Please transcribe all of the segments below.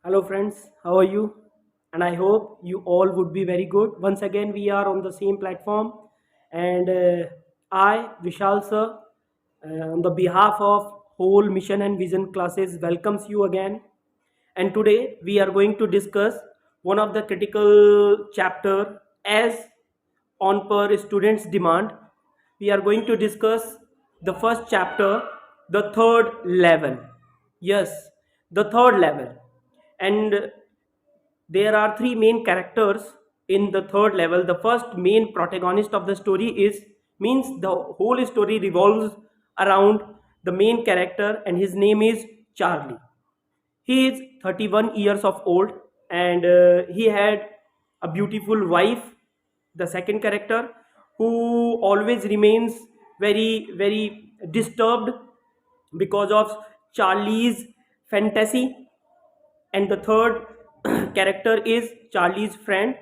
Hello friends, how are you? And I hope you all would be very good. Once again, we are on the same platform, and I, Vishal sir, on the behalf of whole mission and vision classes, welcomes you again. And today we are going to discuss one of the critical chapter as on per students' demand. We are going to discuss the first chapter, the third level. Yes, the third level. And there are three main characters in the third level. The first main protagonist of the story is means the whole story revolves around the main character, and his name is Charlie. He is 31 years of old, and he had a beautiful wife, the second character, who always remains very disturbed because of Charlie's fantasy. And the third character is Charlie's friend,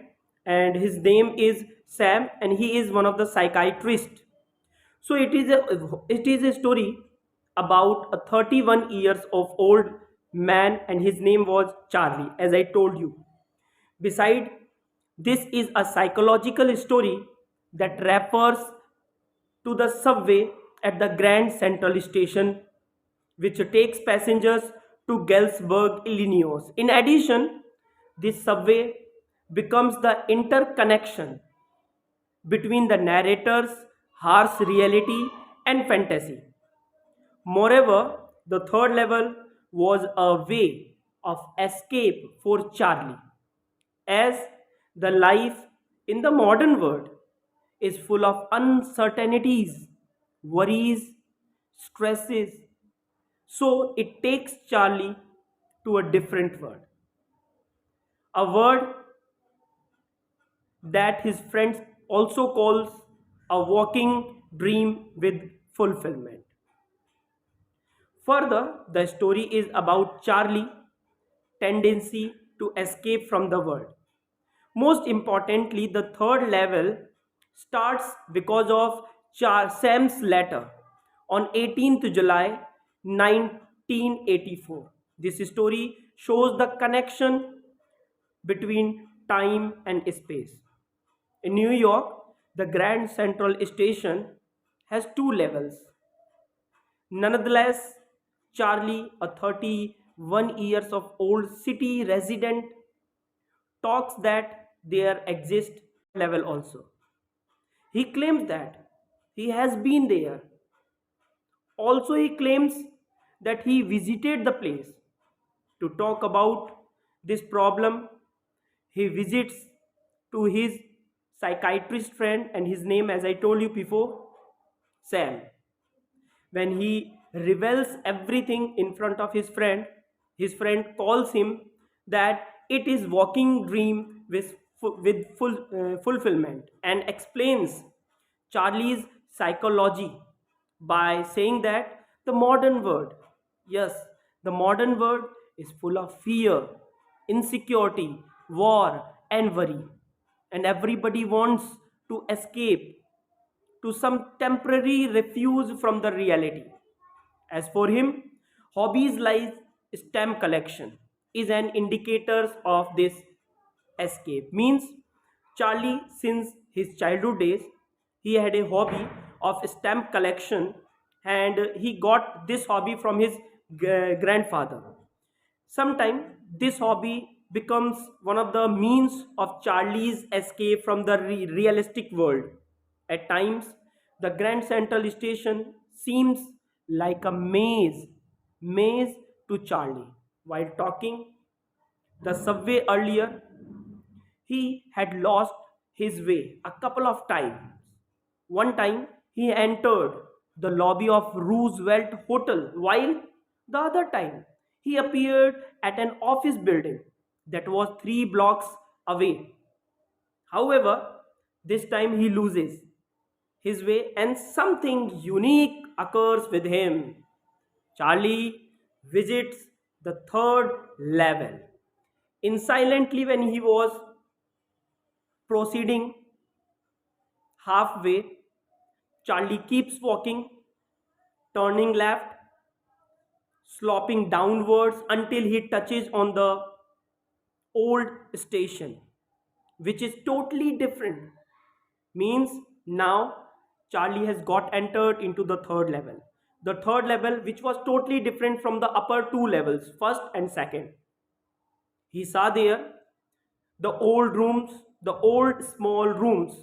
and his name is Sam, and he is one of the psychiatrists. So it is a story about a 31 years of old man, and his name was Charlie, as I told you. Beside, this is a psychological story that refers to the subway at the Grand Central Station, which takes passengers to Galesburg, Illinois. In addition, this subway becomes the interconnection between the narrator's harsh reality and fantasy. Moreover, the third level was a way of escape for Charlie, as the life in the modern world is full of uncertainties, worries, stresses. So it takes Charlie to a different world, a world that his friends also calls a walking dream with fulfillment. Further, the story is about Charlie's tendency to escape from the world. Most importantly, the third level starts because of Sam's letter on 18th July 1984. This story shows the connection between time and space. In New York, the Grand Central Station has two levels. Nonetheless, Charlie, a 31 years of old city resident, talks that there exists level also. He claims that he has been there. Also, he claims that he visited the place to talk about this problem. He visits to his psychiatrist friend, and his name, as I told you before, Sam. When he reveals everything in front of his friend calls him that it is walking dream with fulfillment, and explains Charlie's psychology by saying that the modern world, yes, the modern world is full of fear, insecurity, war, and worry, and everybody wants to escape to some temporary refuge from the reality. As for him, hobbies like stamp collection is an indicator of this escape. Means Charlie, since his childhood days, he had a hobby of stamp collection, and he got this hobby from his grandfather. Sometimes this hobby becomes one of the means of Charlie's escape from the realistic world. At times, the Grand Central Station seems like a maze to Charlie. While talking the subway earlier, he had lost his way a couple of times. One time, he entered the lobby of Roosevelt Hotel, while the other time, he appeared at an office building that was 3 blocks away. However, this time he loses his way, and something unique occurs with him. Charlie visits the third level. In silently, when he was proceeding halfway, Charlie keeps walking, turning left, sloping downwards until he touches on the old station, which is totally different. Means now Charlie has got entered into the third level. The third level, which was totally different from the upper two levels, first and second. He saw there the old rooms, the old small rooms,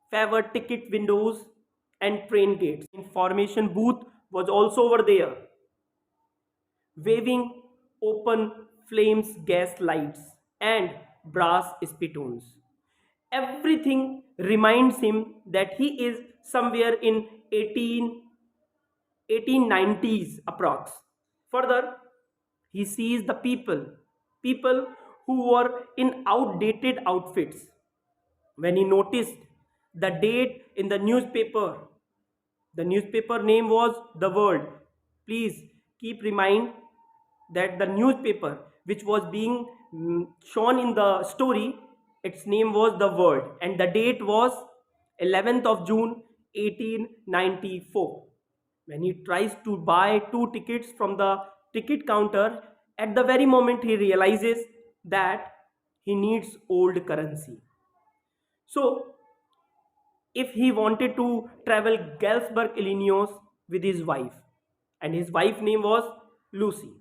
favored ticket windows, and train gates. Information booth was also over there, waving open flames gas lights and brass spittoons. Everything reminds him that he is somewhere in 1890s approx. Further, he sees the people who were in outdated outfits. When he noticed the date in the newspaper name was The World. Please keep remind that the newspaper which was being shown in the story, its name was The World, and the date was 11th of June 1894. When he tries to buy two tickets from the ticket counter, at the very moment he realizes that he needs old currency. So if he wanted to travel Galesburg, Illinois with his wife, and his wife name was Lucy.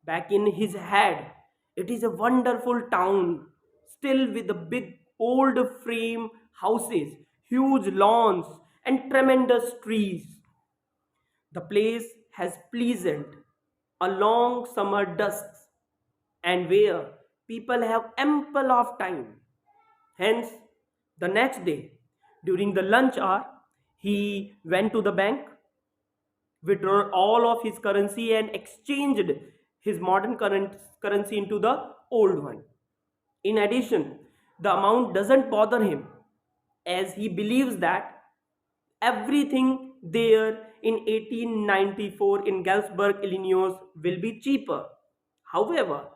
Back in his head, it is a wonderful town, still with the big old frame houses, huge lawns, and tremendous trees. The place has pleasant, a long summer dusks, and where people have ample of time. Hence, the next day, during the lunch hour, he went to the bank, withdrew all of his currency, and exchanged his modern currency into the old one. In addition, the amount doesn't bother him as he believes that everything there in 1894 in Galesburg, Illinois will be cheaper. However,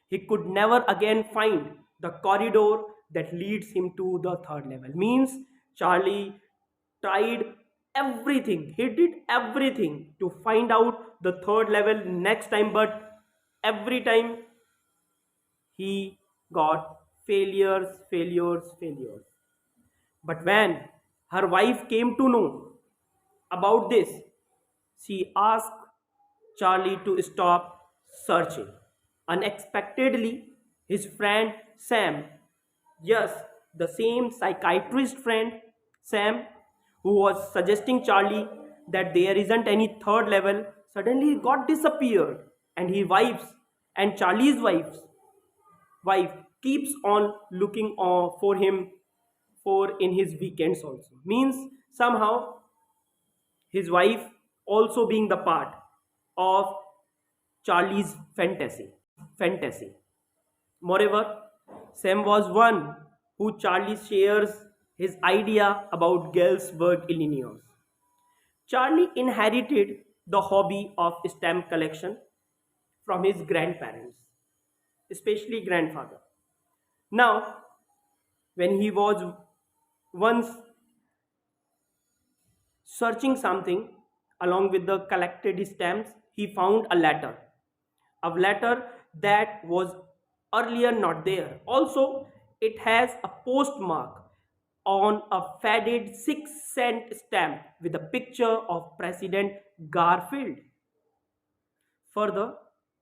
he could never again find the corridor that leads him to the third level. Means Charlie tried everything, he did everything to find out the third level next time, but every time he got failures. But when her wife came to know about this, she asked Charlie to stop searching. Unexpectedly, his friend Sam, yes, the same psychiatrist friend Sam, who was suggesting Charlie that there isn't any third level, suddenly got disappeared, and his wife's and Charlie's wife keeps on looking for him for in his weekends also. Means somehow his wife also being the part of Charlie's fantasy. Moreover, Sam was one who Charlie shares his idea about Galesburg, Illinois. Charlie inherited the hobby of stamp collection from his grandparents, especially grandfather. Now, when he was once searching something along with the collected stamps, he found a letter that was earlier not there. Also, it has a postmark on a faded 6-cent stamp with a picture of President Garfield. Further,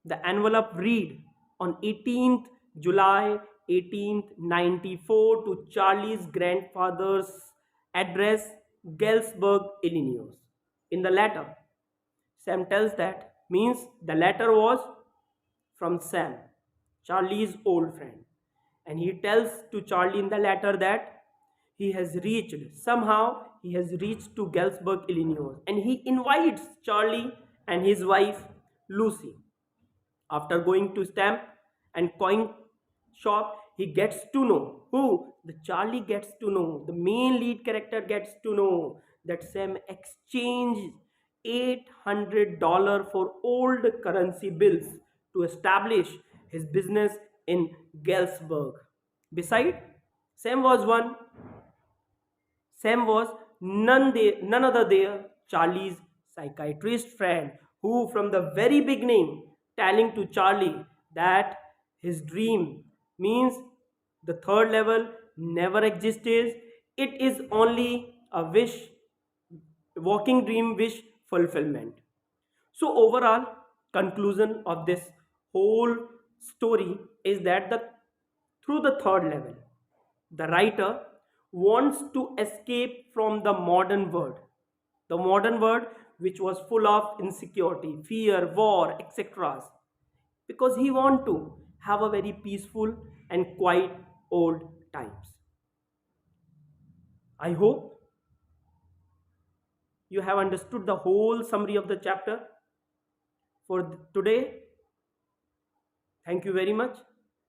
the envelope read on 18th July 1894 to Charlie's grandfather's address, Galesburg, Illinois. In the letter, Sam tells that means the letter was from Sam, Charlie's old friend. And he tells to Charlie in the letter that somehow he has reached to Galesburg, Illinois. And he invites Charlie and his wife, Lucy. After going to stamp and coin shop, he gets to know who? The Charlie gets to know, the main lead character gets to know that Sam exchanged $800 for old currency bills to establish his business in Galesburg. Beside, Sam was one. Sam was none other there, Charlie's psychiatrist friend, who from the very beginning telling to Charlie that His dream means the third level never exists. It is only a wish, walking dream wish fulfillment. So overall conclusion of this whole story is that the through the third level, the writer wants to escape from the modern world which was full of insecurity, fear, war, etc. Because he want to have a very peaceful and quiet old times. I hope you have understood the whole summary of the chapter for today. Thank you very much.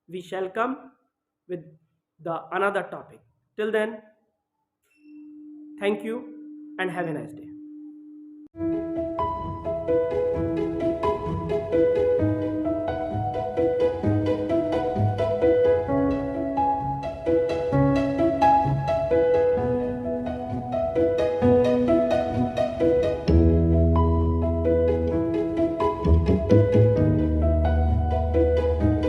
We shall come with the another topic. Till then, thank you and have a nice day.